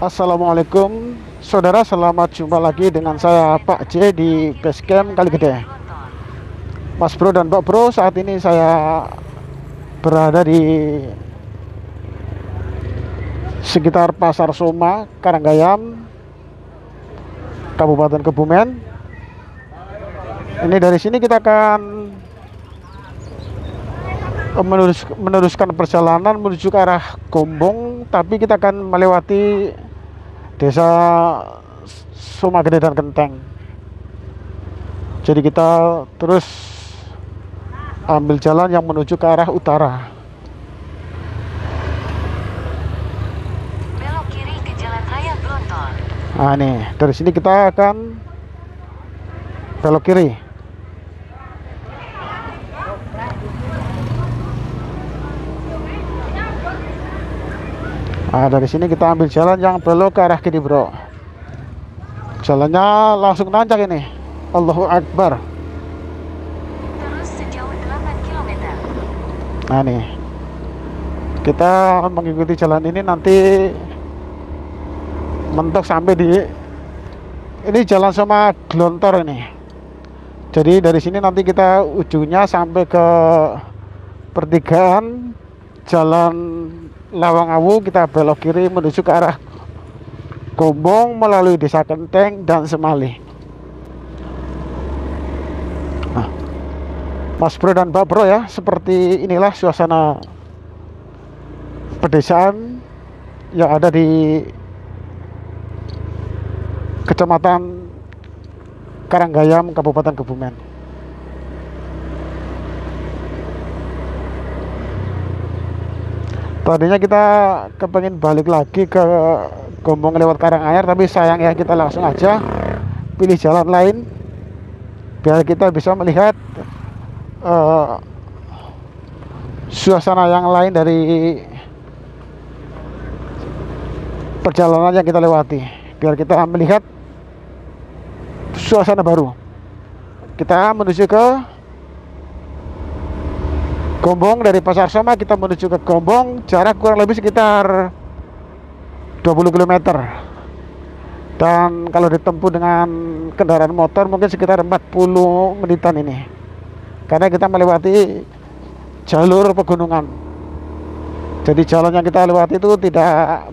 Assalamualaikum saudara, selamat jumpa lagi dengan saya Pak J di Basecamp Kaligede. Mas Bro dan Pak Bro, saat ini saya berada di sekitar Pasar Soma, Karanggayam, Kabupaten Kebumen. Ini dari sini kita akan meneruskan perjalanan menuju ke arah Gombong, tapi kita akan melewati Desa Soma Gede dan Genteng. Jadi kita terus ambil jalan yang menuju ke arah utara. Belok kiri ke Jalan Raya Brontor. Nah, nih dari sini kita akan belok kiri. Nah, dari sini kita ambil jalan yang belok ke arah kiri, bro. Jalannya langsung nanjak ini. Allahu Akbar. Terus sejauh 8 km. Nah, nih kita mengikuti jalan ini nanti mentok sampai di ini Jalan Soma Glontor ini. Jadi dari sini nanti kita ujungnya sampai ke pertigaan Jalan Lawangawu, kita belok kiri menuju ke arah Gombong melalui Desa Genteng dan Semali. Nah, Mas Bro dan Mbak Bro ya, seperti inilah suasana pedesaan yang ada di Kecamatan Karanggayam, Kabupaten Kebumen. Tadinya kita kepengen balik lagi ke Gombong lewat Karanganyar, tapi sayang ya, kita langsung aja pilih jalan lain biar kita bisa melihat suasana yang lain dari perjalanan yang kita lewati, biar kita melihat suasana baru. Kita menuju ke Gombong, dari Pasar Soma kita menuju ke Gombong, jarak kurang lebih sekitar 20 km. Dan kalau ditempuh dengan kendaraan motor mungkin sekitar 40 menitan ini. Karena kita melewati jalur pegunungan. Jadi jalan yang kita lewati itu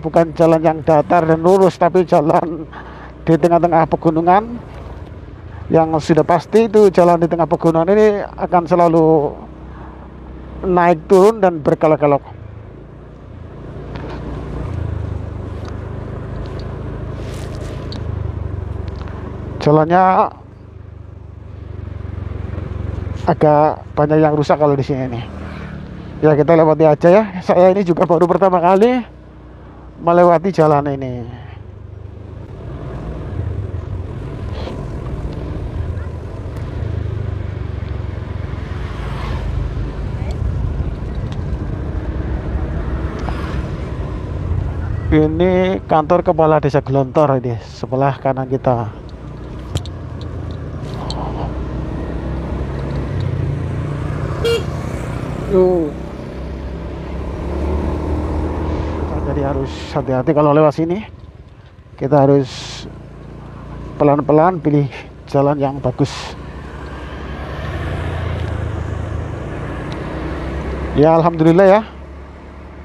bukan jalan yang datar dan lurus, tapi jalan di tengah-tengah pegunungan. Yang sudah pasti itu jalan di tengah pegunungan ini akan selalu naik turun dan berkelok-kelok. Jalannya agak banyak yang rusak kalau di sini nih. Ya kita lewati aja ya. Saya ini juga baru pertama kali melewati jalan ini. Ini kantor kepala desa Glontor, ini sebelah kanan kita. Jadi harus hati-hati kalau lewat sini. Kita harus pelan-pelan pilih jalan yang bagus. Ya alhamdulillah ya,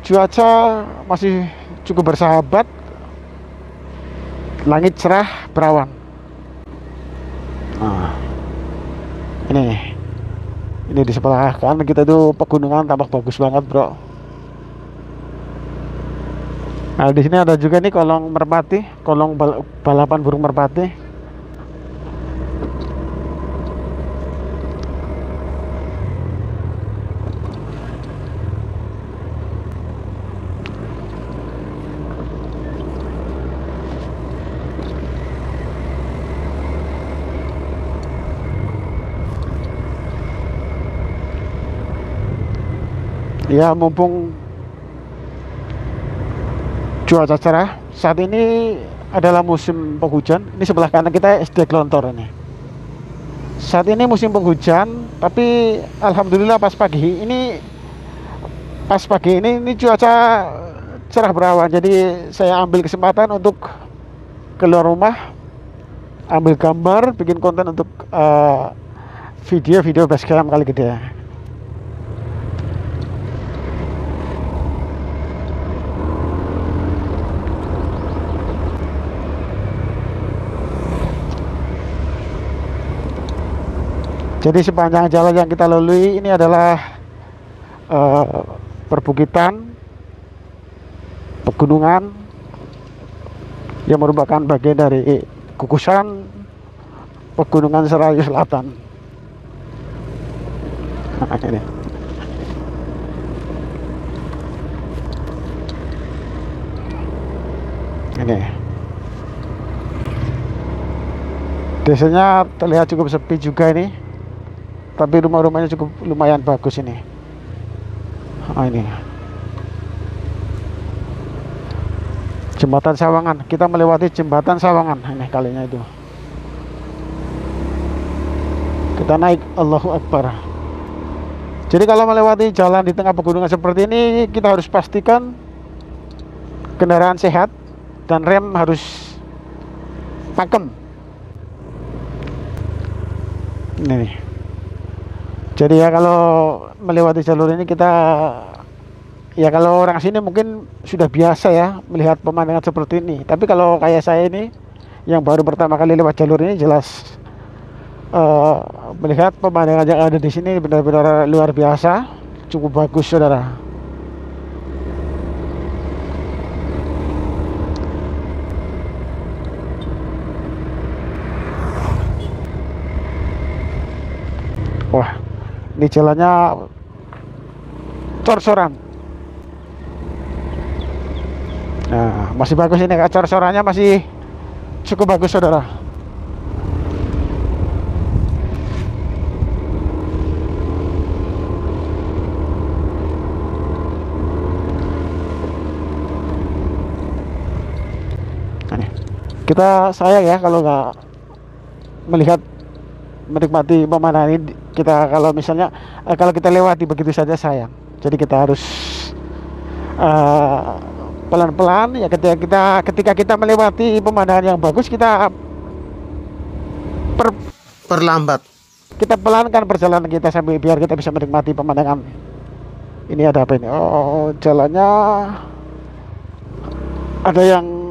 cuaca masih cukup bersahabat, langit cerah berawan. Nah, ini di sebelah kanan kita tuh pegunungan, tampak bagus banget, bro. Nah di sini ada juga nih kolong merpati, balapan burung merpati. Ya mumpung cuaca cerah, saat ini adalah musim penghujan. Ini sebelah kanan kita SD Glontor ini. Saat ini musim penghujan, tapi alhamdulillah pas pagi ini cuaca cerah berawan. Jadi saya ambil kesempatan untuk keluar rumah, ambil gambar, bikin konten untuk video-video basecamp kali gede. Jadi sepanjang jalan yang kita lalui ini adalah perbukitan, pegunungan yang merupakan bagian dari gugusan Pegunungan Serayu Selatan. Nah, ini desanya terlihat cukup sepi juga ini, tapi rumah-rumahnya cukup lumayan bagus ini. Ini jembatan Sawangan, kita melewati jembatan Sawangan ini kalinya itu. Kita naik, Allahu Akbar. Jadi kalau melewati jalan di tengah pegunungan seperti ini, kita harus pastikan kendaraan sehat dan rem harus pakem. Ini nih. Jadi ya kalau melewati jalur ini kita, ya kalau orang sini mungkin sudah biasa ya melihat pemandangan seperti ini. Tapi kalau kayak saya ini yang baru pertama kali lewat jalur ini, jelas melihat pemandangan yang ada di sini benar-benar luar biasa, cukup bagus saudara. Wah, ini jalannya cor-coran. Nah, masih bagus ini, cor-corannya masih cukup bagus saudara. Kita sayang ya kalau nggak melihat, menikmati pemandangan ini. Kita kalau misalnya kalau kita lewati begitu saja sayang. Jadi kita harus pelan-pelan ya. Ketika kita melewati pemandangan yang bagus, kita perlambat, kita pelankan perjalanan kita sampai biar kita bisa menikmati pemandangan. Ini ada apa ini? Oh, jalannya ada yang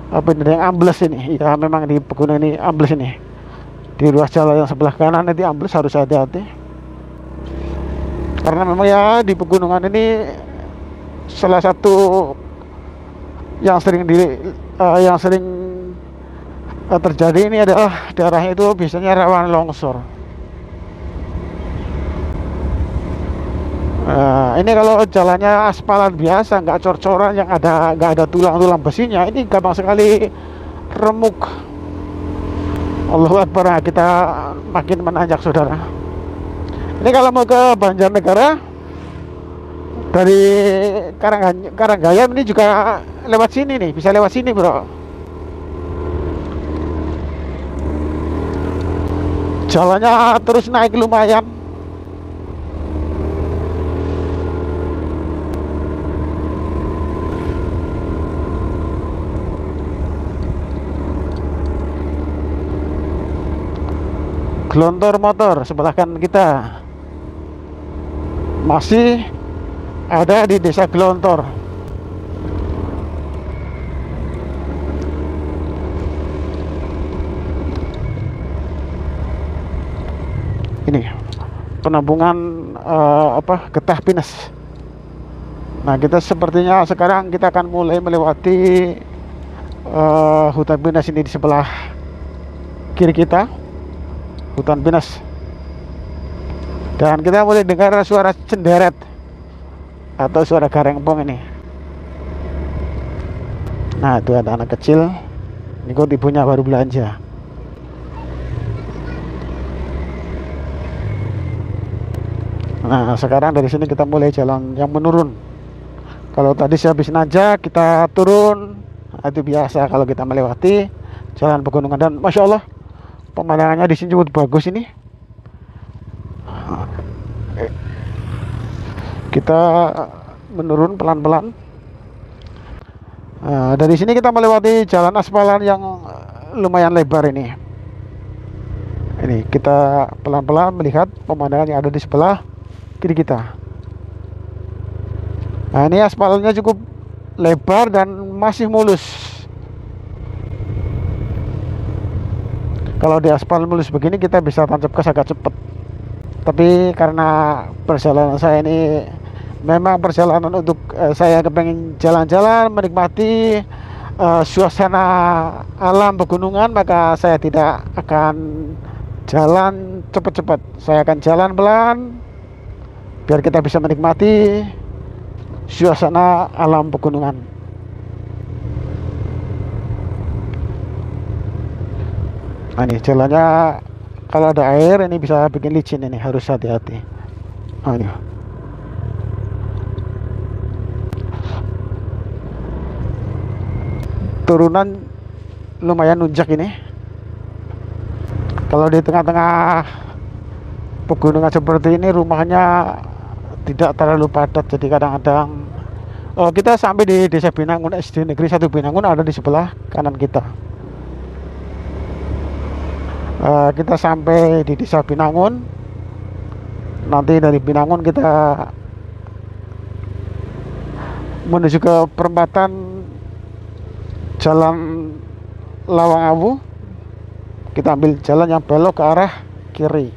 apa ini, yang ambles ini ya. Memang di pegunungan ini ambles ini, di ruas jalan yang sebelah kanan nanti ambles, harus hati-hati karena memang ya di pegunungan ini salah satu yang sering terjadi ini adalah daerahnya itu biasanya rawan longsor. Ini kalau jalannya aspalan biasa, nggak cor-coran yang nggak ada tulang-tulang besinya, ini gampang sekali remuk. Allahu Akbar. Kita makin menanjak saudara. Ini kalau mau ke Banjarnegara dari Karanggayam ini juga lewat sini nih, bisa lewat sini bro. Jalannya terus naik lumayan. Glontor motor sebelah kanan kita masih ada di desa Glontor. Ini penampungan getah pinus. Nah, kita sepertinya sekarang kita akan mulai melewati hutan pinus ini di sebelah kiri kita. Hutan pinus, dan kita boleh dengar suara cenderet atau suara garengpong ini. Nah, itu ada anak kecil, ini kok ibunya baru belanja. Nah, sekarang dari sini kita mulai jalan yang menurun. Kalau tadi saya habis nanjak, kita turun. Nah, itu biasa kalau kita melewati jalan pegunungan, dan masya Allah pemandangannya di sini cukup bagus ini. Kita menurun pelan-pelan. Dari sini kita melewati jalan aspalan yang lumayan lebar ini. Ini kita pelan-pelan melihat pemandangan yang ada di sebelah kiri kita. Nah, ini aspalnya cukup lebar dan masih mulus. Kalau di aspal mulus begini kita bisa tancap gas agak cepat. Tapi karena perjalanan saya ini memang perjalanan untuk saya kepengen jalan-jalan menikmati suasana alam pegunungan, maka saya tidak akan jalan cepat-cepat. Saya akan jalan pelan biar kita bisa menikmati suasana alam pegunungan. Nah, ini jalannya kalau ada air ini bisa bikin licin, ini harus hati-hati. Nah, ini. Turunan lumayan nunjak ini. Kalau di tengah-tengah pegunungan seperti ini rumahnya tidak terlalu padat, jadi kadang-kadang kita sampai di Desa Binangun, SD Negeri 1 Binangun ada di sebelah kanan kita. Kita sampai di Desa Binangun. Nanti dari Binangun kita menuju ke perempatan Jalan Lawang Awu. Kita ambil jalan yang belok ke arah kiri.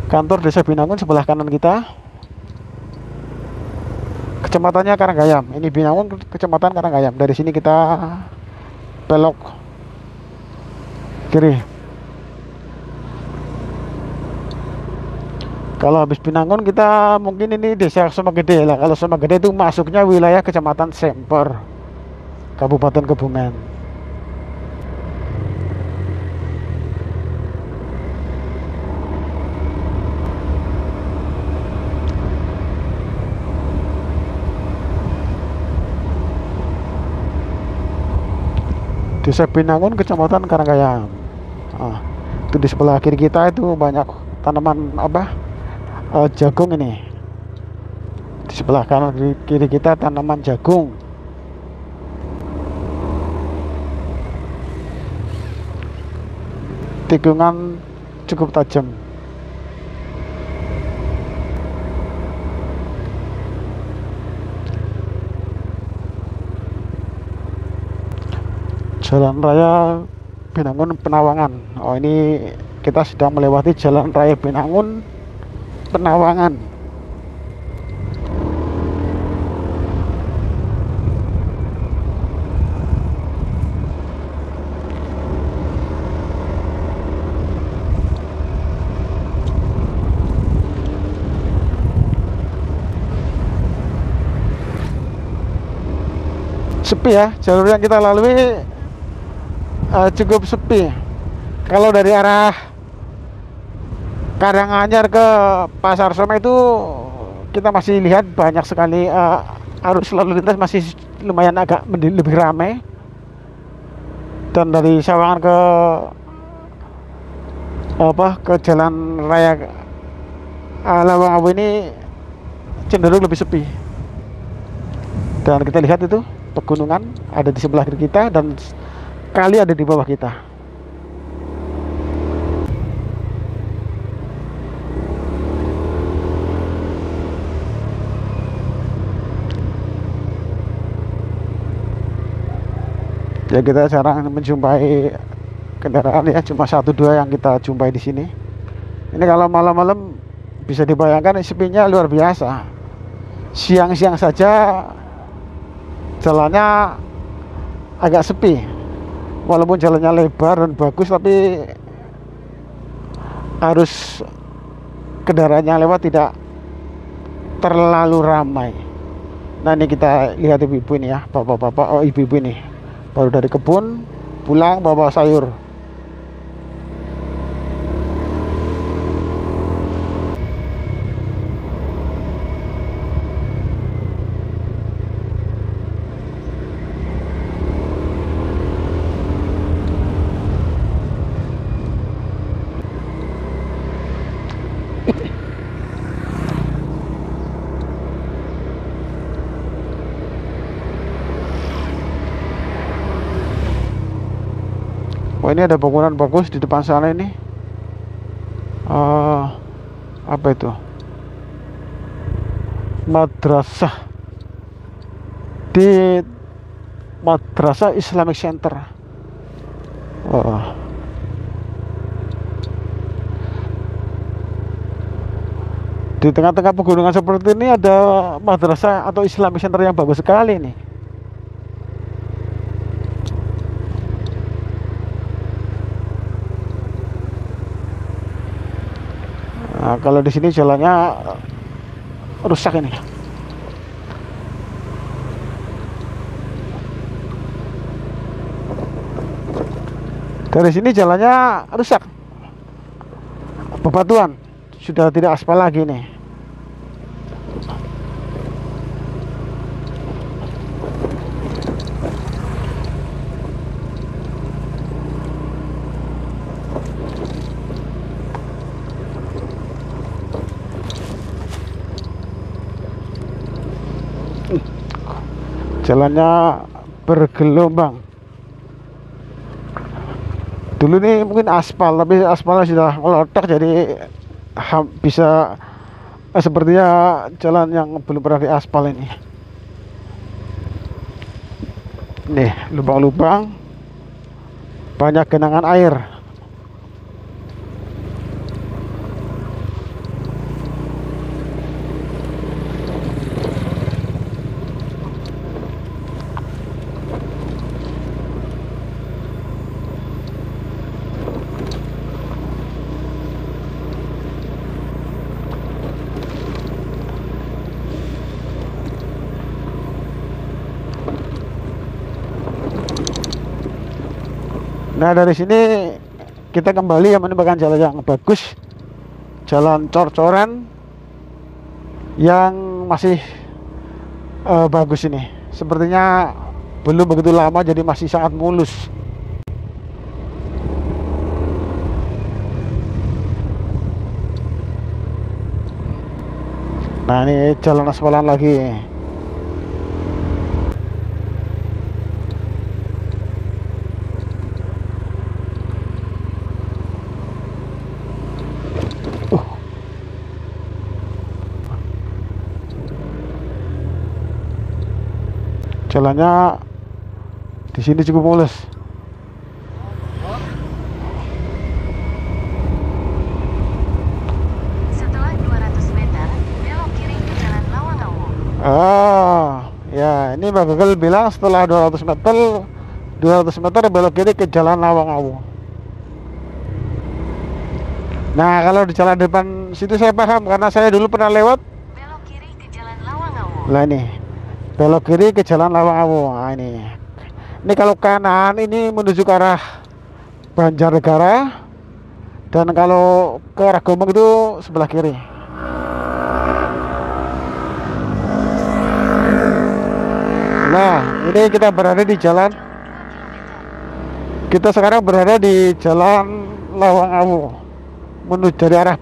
Kantor Desa Binangun sebelah kanan kita. Kecamatannya Karanggayam. Ini Binangun, Kecamatan Karanggayam. Dari sini kita belok kiri. Kalau habis Binangun kita mungkin ini Desa Sumegede lah. Kalau Sumegede itu masuknya wilayah Kecamatan Semper, Kabupaten Kebumen. Desa Binangun, Kecamatan Karanggayam. Itu di sebelah kiri kita itu banyak tanaman jagung ini. Di sebelah kanan kiri kita tanaman jagung. Tikungan cukup tajam. Jalan Raya Binangun Penawangan. Ini kita sedang melewati Jalan Raya Binangun Penawangan. Sepi ya, jalur yang kita lalui cukup sepi. Kalau dari arah Karanganyar ke Pasar Soma itu kita masih lihat banyak sekali arus lalu lintas masih lumayan agak lebih ramai. Dan dari Sawangan ke Jalan Raya Lawang Awu ini cenderung lebih sepi. Dan kita lihat itu pegunungan ada di sebelah kiri kita dan kali ada di bawah kita. Ya, kita jarang menjumpai kendaraan ya, cuma 1-2 yang kita jumpai di sini. Ini kalau malam-malam bisa dibayangkan sepinya luar biasa. Siang-siang saja jalannya agak sepi. Walaupun jalannya lebar dan bagus, tapi arus kendaraan yang lewat tidak terlalu ramai. Nah, ini kita lihat ibu-ibu ini ya, bapak-bapak, ibu-ibu ini baru dari kebun pulang bawa sayur. Oh, ini ada bangunan bagus di depan sana ini. Apa itu? Madrasah. Di Madrasah Islamic Center. Di tengah-tengah pegunungan seperti ini ada madrasah atau Islamic Center yang bagus sekali nih. Nah, kalau di sini jalannya rusak ini. Dari sini jalannya rusak, bebatuan, sudah tidak aspal lagi nih. Jalannya bergelombang. Dulu nih mungkin aspal, tapi aspalnya sudah melotok, jadi bisa sepertinya jalan yang belum pernah diaspal ini. Nih lubang-lubang, banyak genangan air. Nah, dari sini kita kembali menemukan jalan yang bagus, jalan cor-coran yang masih bagus ini. Sepertinya belum begitu lama, jadi masih sangat mulus. Nah, ini jalan aspalan lagi. Jalannya di sini cukup mulus. Setelah 200 meter, belok kiri ke Jalan Lawangawu. Ya, ini Mbak Google bilang setelah 200 meter belok kiri ke Jalan Lawangawu. Nah, kalau di jalan depan situ saya paham karena saya dulu pernah lewat. Belok kiri ke Jalan Lawangawu. Lah ini, belok kiri ke Jalan Lawangawu. Nah, ini kalau kanan ini menuju ke arah Banjarnegara, dan kalau ke arah Gombong itu sebelah kiri. Nah, ini kita berada di jalan. Kita sekarang berada di Jalan Lawangawu, menuju dari arah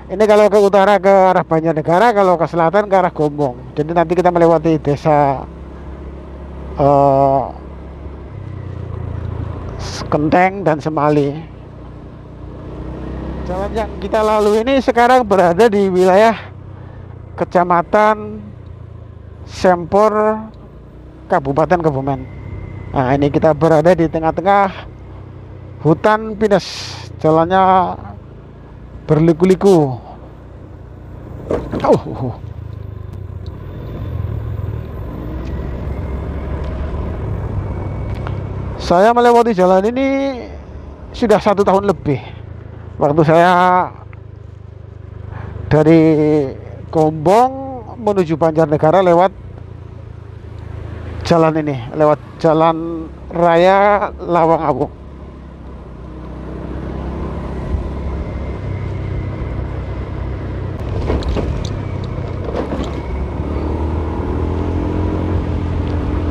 ini, kalau ke utara ke arah Banjarnegara, kalau ke selatan ke arah Gombong. Jadi nanti kita melewati desa Kenteng dan Semali. Jalan yang kita lalui ini sekarang berada di wilayah Kecamatan Sempor, Kabupaten Kebumen. Nah, ini kita berada di tengah-tengah hutan pinus. Jalannya berliku-liku. Saya melewati jalan ini sudah 1 tahun lebih. Waktu saya dari Gombong menuju Banjarnegara lewat jalan ini, lewat Jalan Raya Lawangawu.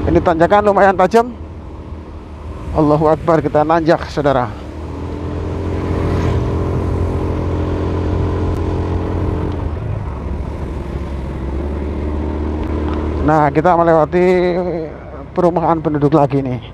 Ini tanjakan lumayan tajam. Allahu Akbar, kita nanjak, saudara. Nah, kita melewati perumahan penduduk lagi nih.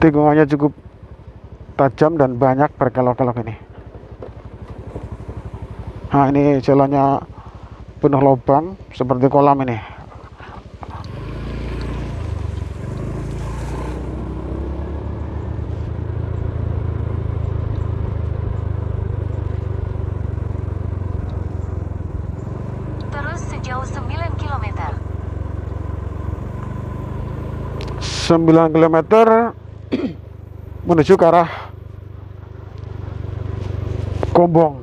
Tikungannya cukup tajam dan banyak berkelok-kelok ini. Nah, ini jalannya penuh lubang seperti kolam ini. Terus sejauh 9 km. 9 km menuju ke arah Gombong.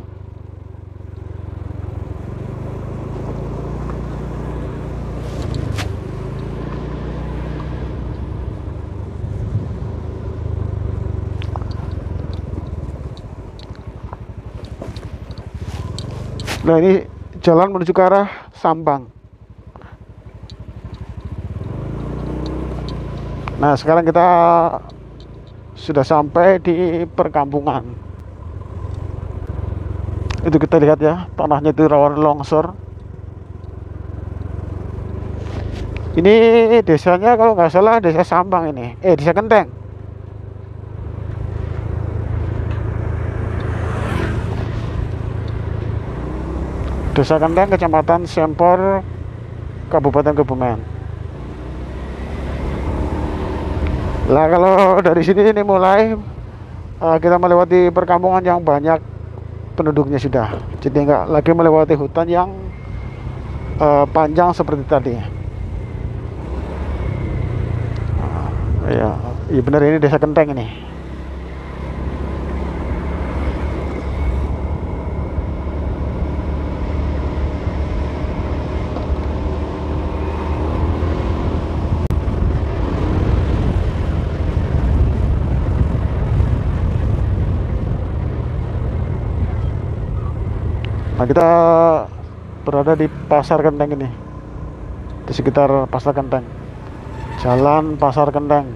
Nah, ini jalan menuju ke arah Sambang. Nah, sekarang kita sudah sampai di perkampungan. Itu kita lihat ya, tanahnya itu rawan longsor. Ini desanya kalau nggak salah desa Sambang ini, desa Kenteng. Desa Kenteng, Kecamatan Sempor, Kabupaten Kebumen. Lah kalau dari sini ini mulai kita melewati perkampungan yang banyak penduduknya sudah. Jadi nggak lagi melewati hutan yang panjang seperti tadi. Ya, iya benar, ini desa Kenteng ini. Nah, kita berada di Pasar Kenteng ini, di sekitar Pasar Kenteng, Jalan Pasar Kenteng.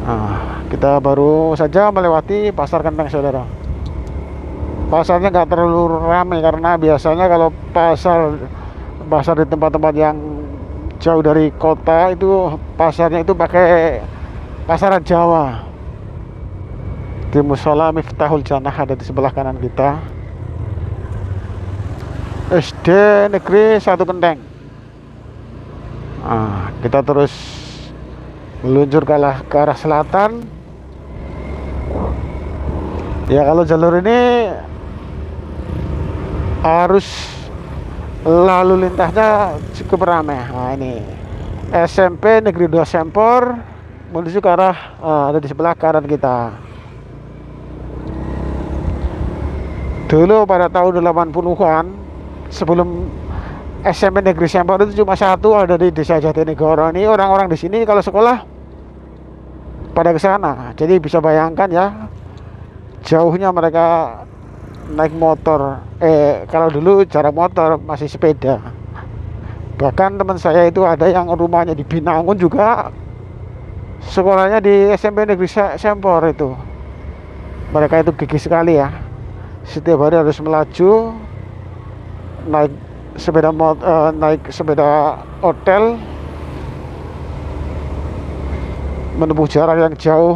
Nah, kita baru saja melewati Pasar Kenteng, saudara. Pasarnya nggak terlalu ramai karena biasanya kalau pasar di tempat-tempat yang jauh dari kota itu pasarnya itu pakai pasaran Jawa. Di Musola Miftahul Jannah ada di sebelah kanan kita. SD Negeri 1 Kenteng. Nah, kita terus meluncur ke arah selatan. Ya, kalau jalur ini arus lalu lintasnya cukup ramai. Nah, ini SMP Negeri 2 Sempor menuju ke arah ada di sebelah kanan kita. Dulu pada tahun 80-an, sebelum SMP Negeri Sempor itu cuma satu, ada di Desa Jatinegoro. Ini orang-orang di sini kalau sekolah pada ke sana. Jadi bisa bayangkan ya, jauhnya mereka naik motor. Kalau dulu jarak motor masih sepeda. Bahkan teman saya itu ada yang rumahnya di Binangun juga, sekolahnya di SMP Negeri Sempor itu. Mereka itu gigih sekali ya. Setiap hari harus melaju, naik sepeda hotel, menempuh jarak yang jauh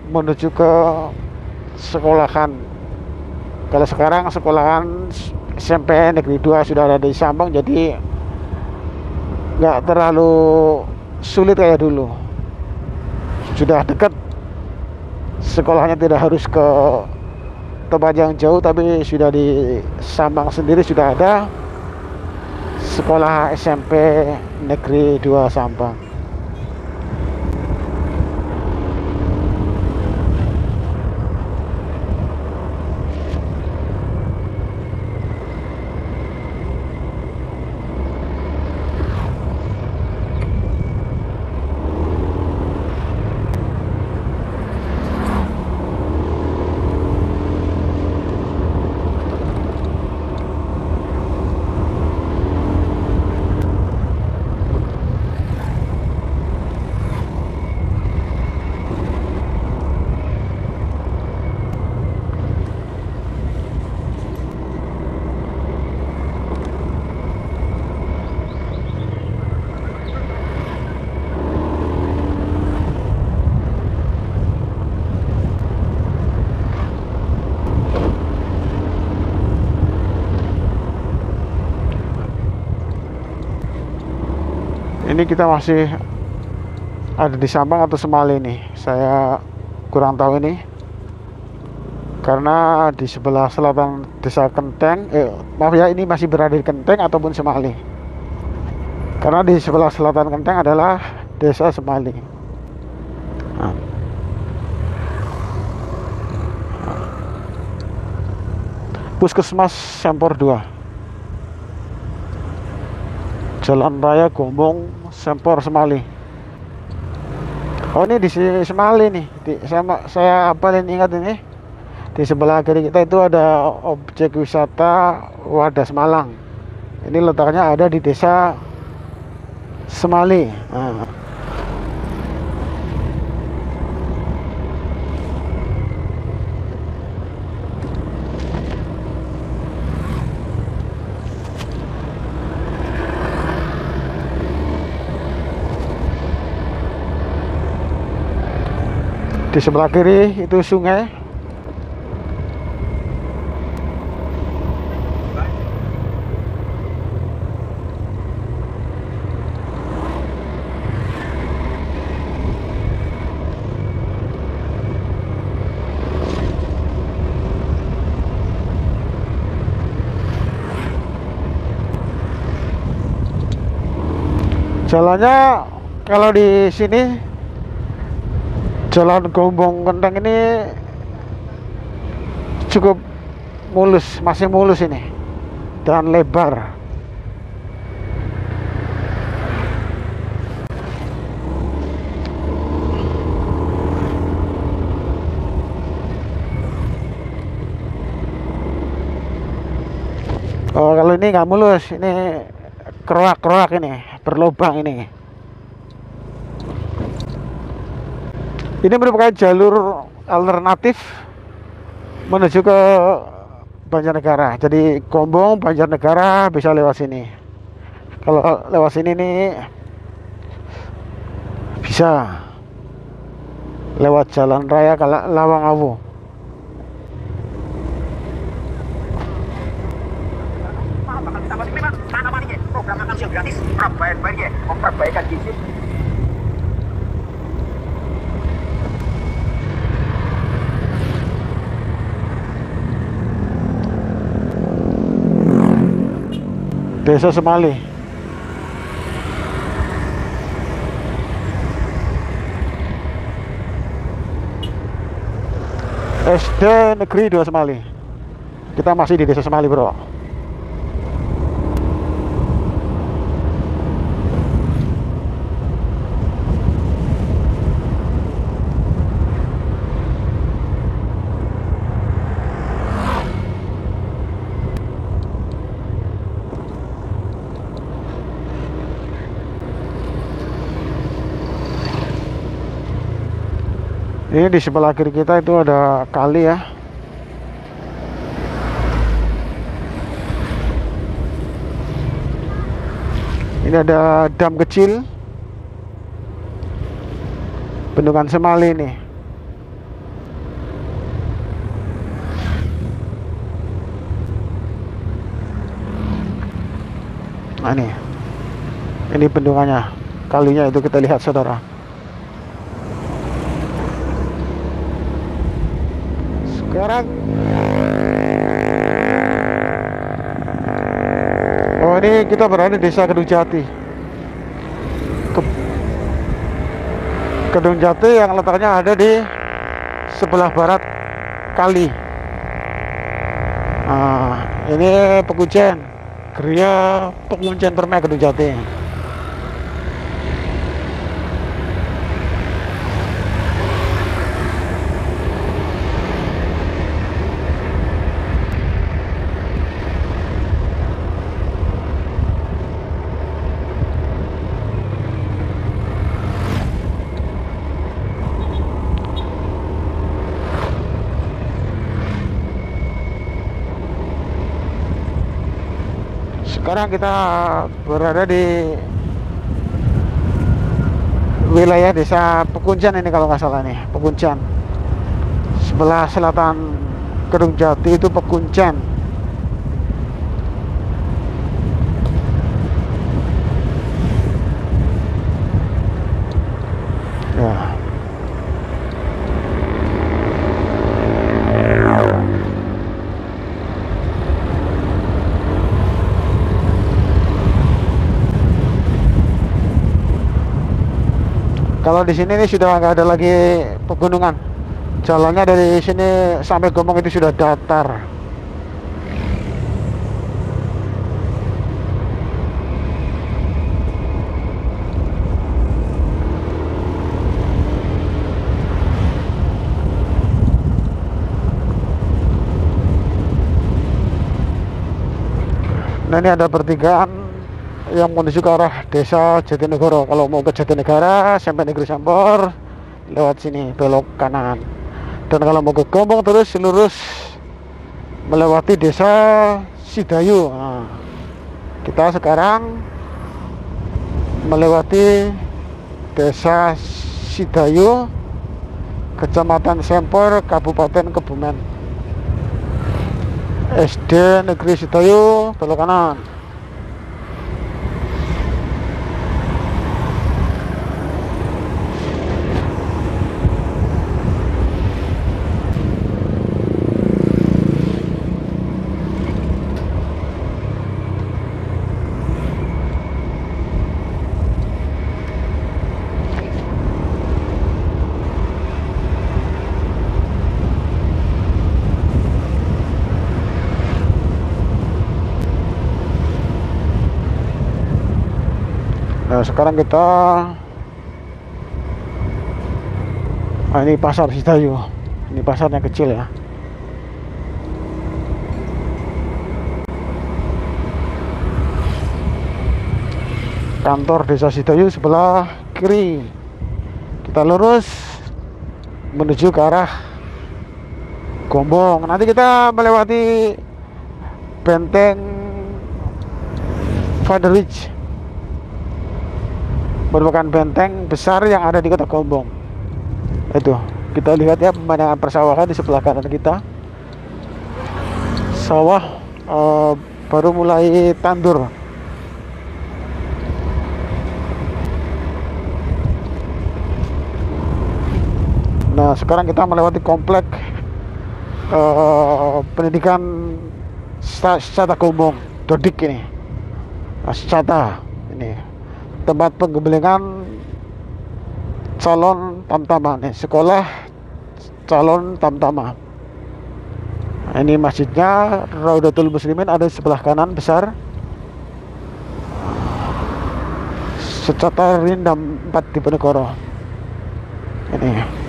menuju ke sekolahan. Kalau sekarang sekolahan SMP Negeri 2 sudah ada di Sambang, jadi nggak terlalu sulit kayak dulu. Sudah dekat, sekolahnya tidak harus ke tempat yang jauh, tapi sudah di Sambang sendiri sudah ada sekolah SMP Negeri 2 Sambang. Ini kita masih ada di Sampang atau Semali nih, saya kurang tahu ini, karena di sebelah selatan desa Kenteng, maaf ya, ini masih berada di Kenteng ataupun Semali, karena di sebelah selatan Kenteng adalah desa Semali. Nah. Puskesmas Sempor 2, Jalan Raya Gombong Sempor Semali. Oh, ini di Semali nih. Saya paling ingat ini, di sebelah kiri kita itu ada objek wisata Wadas Malang. Ini letaknya ada di desa Semali. Nah. Di sebelah kiri itu sungai. Jalannya kalau di sini, Jalan Gombong Kenteng ini cukup mulus, masih mulus ini, dan lebar. Oh, kalau ini nggak mulus, ini keroak-keroak, ini berlubang ini. Ini merupakan jalur alternatif menuju ke Banjarnegara. Jadi Gombong, Banjarnegara bisa lewat sini. Kalau lewat sini nih bisa lewat Jalan Raya Lawang Awu. Desa Semali. SD Negeri 2 Semali. Kita masih di Desa Semali, bro. Ini di sebelah kiri kita itu ada kali ya. Ini ada dam kecil, Bendungan Semali ini. Nah, ini bendungannya, kalinya itu kita lihat, saudara. Sekarang, oh, ini kita berada di Desa Kedung Jati. Kedung Jati yang letaknya ada di sebelah barat kali. Nah, ini Pekuncen, Geria Pekuncen Permai Kedung Jati. Sekarang kita berada di wilayah Desa Pekuncen ini, kalau nggak salah nih, Pekuncen. Sebelah selatan Kedung Jati itu Pekuncen. Kalau di sini nih sudah nggak ada lagi pegunungan. Jalannya dari sini sampai Gombong itu sudah datar. Nah, ini ada pertigaan yang menuju ke arah desa Jatinegara. Kalau mau ke Jatinegara sampai Negeri Sampor lewat sini belok kanan. Dan kalau mau ke Gombong terus lurus melewati desa Sidayu. Nah, kita sekarang melewati desa Sidayu, Kecamatan Sempor, Kabupaten Kebumen. SD Negeri Sidayu, belok kanan. Nah, sekarang kita ini pasar Sidayu. Ini pasarnya kecil ya. Kantor desa Sidayu sebelah kiri. Kita lurus menuju ke arah Gombong. Nanti kita melewati benteng Vanderwijk, merupakan benteng besar yang ada di kota Gombong. Itu kita lihat ya pemandangan persawahan di sebelah kanan kita. Sawah baru mulai tandur. Nah, sekarang kita melewati komplek pendidikan Secata Gombong, Dodik ini. Secata ini tempat penggembelengan calon tamtama nih, sekolah calon tamtama. Nah, ini masjidnya Raudatul Muslimin ada di sebelah kanan besar. Secata Rindam 4 Diponegoro. Ini.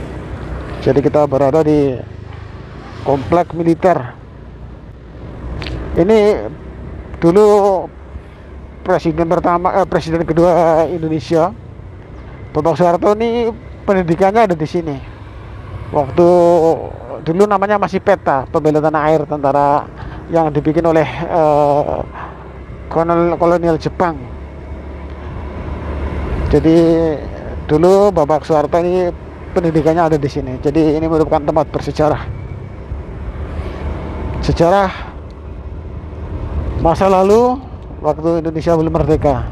Jadi kita berada di komplek militer. Ini dulu presiden kedua Indonesia, Bapak Soeharto, ini pendidikannya ada di sini. Waktu dulu namanya masih PETA, Pembela Tanah Air Tentara, yang dibikin oleh kolonial Jepang. Jadi dulu Bapak Soeharto ini pendidikannya ada di sini. Jadi ini merupakan tempat bersejarah. Sejarah masa lalu waktu Indonesia belum merdeka.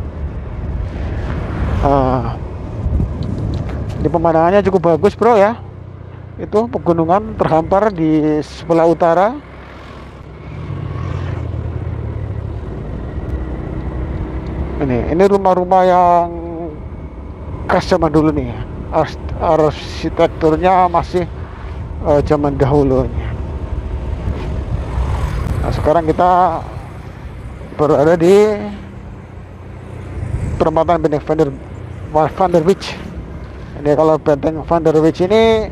Ini pemandangannya cukup bagus bro ya. Itu pegunungan terhampar di sebelah utara. Ini rumah-rumah yang khas zaman dulu nih. Arsitekturnya masih zaman dahulu. Nah, sekarang kita berada di perempatan benteng Vanderwijk. Ini kalau benteng Vanderwijk ini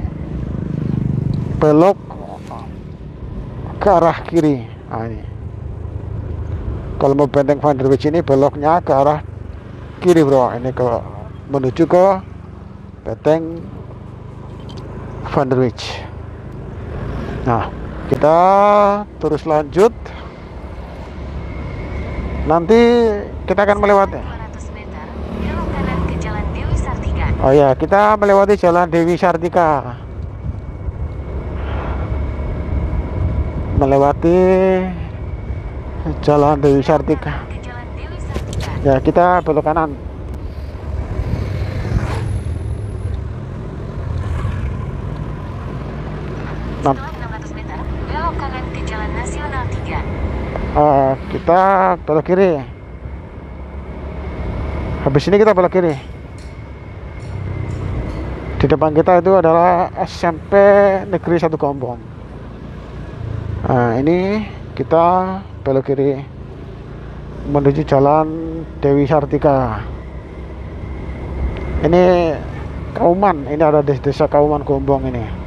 belok ke arah kiri. Nah, ini kalau mau benteng Vanderwijk ini beloknya ke arah kiri bro. Ini menuju ke benteng Vanderwijk. Nah, kita terus lanjut. Nanti kita akan melewati 200 meter, belok kanan ke Jalan Dewi Sartika. Oh ya, kita melewati Jalan Dewi Sartika. Melewati Jalan Dewi Sartika. Ke Jalan Dewi Sartika. Ya, kita belok kanan. Nah, Setelah 600 meter, belok kanan ke Jalan Nasional 3. kita belok kiri. Habis ini kita belok kiri. Di depan kita itu adalah SMP Negeri 1 Gombong. Nah, ini kita belok kiri menuju Jalan Dewi Sartika. Ini Kauman, ini ada desa Kauman Gombong ini.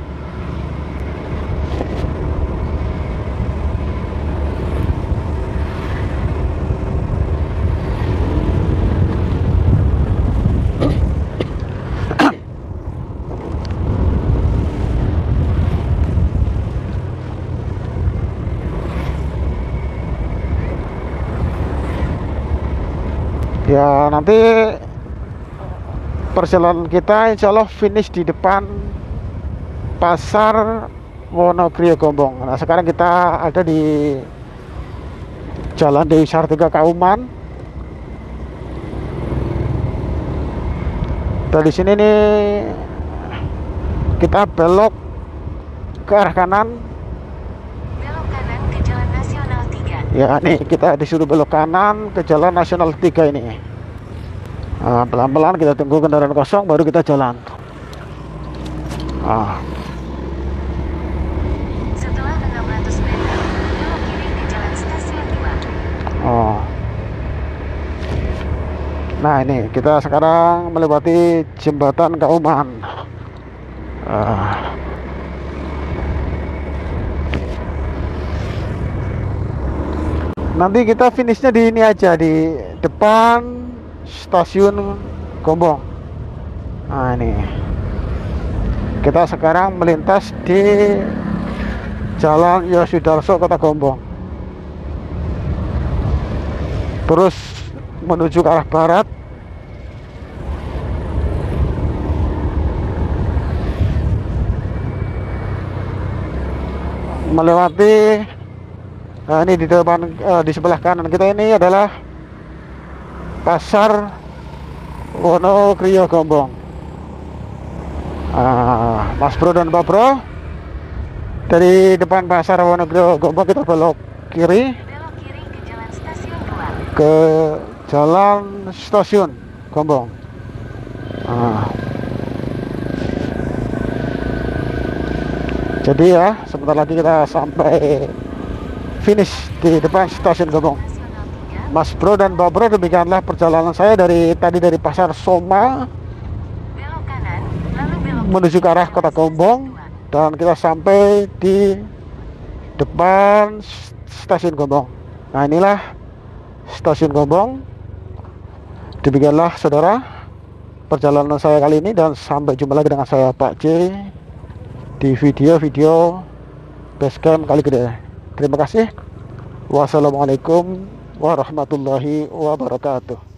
Ya, nanti perjalanan kita insya Allah finish di depan Pasar Wonogiri Gombong. Nah, sekarang kita ada di Jalan Dewi Sartika Kauman. Dari sini nih kita belok ke arah kanan. Belok kanan ke Jalan Nasional 3. Ya, nih kita disuruh belok kanan ke Jalan Nasional 3 ini. Nah, pelan-pelan kita tunggu kendaraan kosong baru kita jalan. Setelah 600 meter, belok kiri ke Jalan Stasiun 2. Nah, ini kita sekarang melewati jembatan Kauman. Nanti kita finishnya di ini aja, di depan Stasiun Gombong. Nah, ini kita sekarang melintas di Jalan Yosudarso Kota Gombong, terus menuju ke arah barat. Melewati ini di depan, di sebelah kanan kita ini adalah Pasar Wonogiri Gombong. Mas Bro dan Mbak Bro, dari depan Pasar Wonogiri Gombong kita belok kiri Belok kiri ke Jalan Stasiun 2. ke Jalan Stasiun Gombong. Jadi ya, sebentar lagi kita sampai finish di depan Stasiun Gombong. Nasional 3. Mas Bro dan Mbak Bro, demikianlah perjalanan saya dari Pasar Soma Belok kanan, lalu belok menuju ke arah Kota Gombong, dan kita sampai di depan Stasiun Gombong. Nah, inilah Stasiun Gombong. Demikianlah saudara perjalanan saya kali ini, dan sampai jumpa lagi dengan saya Pak J di video-video Basecamp kali gede. Terima kasih. Wassalamualaikum warahmatullahi wabarakatuh.